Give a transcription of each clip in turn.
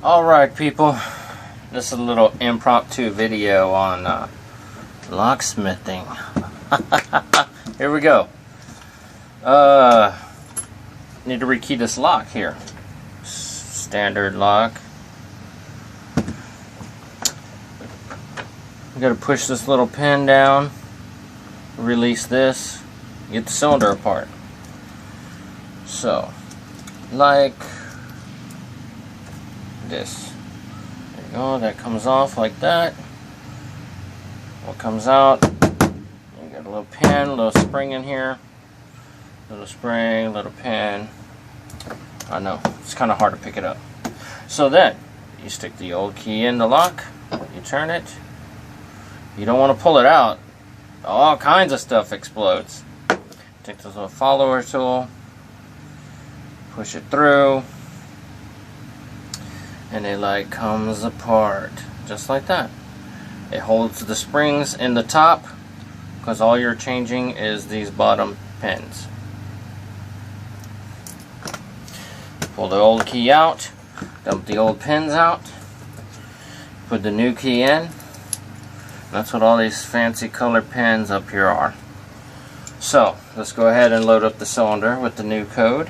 Alright people, this is a little impromptu video on locksmithing. Here we go. Need to rekey this lock here. Standard lock. We gotta push this little pin down, release this, get the cylinder apart. So, like this. There you go, that comes off like that. What comes out, you got a little pin, a little spring in here. Little spring, little pin. I know, it's kind of hard to pick it up. So then, you stick the old key in the lock, you turn it. You don't want to pull it out. All kinds of stuff explodes. Take this little follower tool, push it through, and it like comes apart just like that. It holds the springs in the top because all you're changing is these bottom pins. Pull the old key out, dump the old pins out, put the new key in. That's what all these fancy colored pins up here are. So let's go ahead and load up the cylinder with the new code.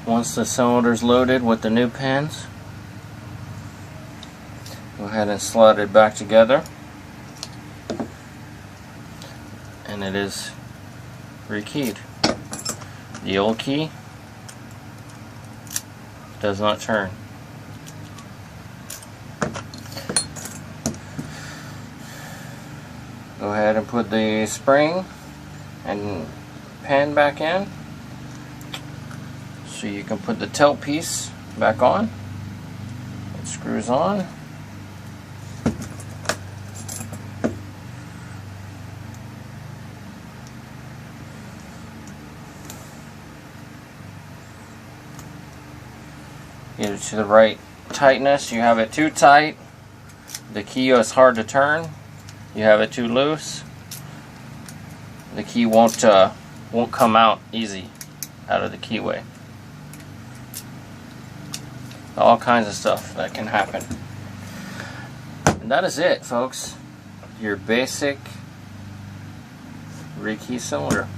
Once the cylinder's loaded with the new pins, go ahead and slide it back together, and it is rekeyed. The old key does not turn. Go ahead and put the spring and pin back in, so you can put the tail piece back on. It screws on. Get it to the right tightness. You have it too tight, the key is hard to turn. You have it too loose, the key won't come out easy out of the keyway. All kinds of stuff that can happen. And that is it, folks. Your basic rekey cylinder.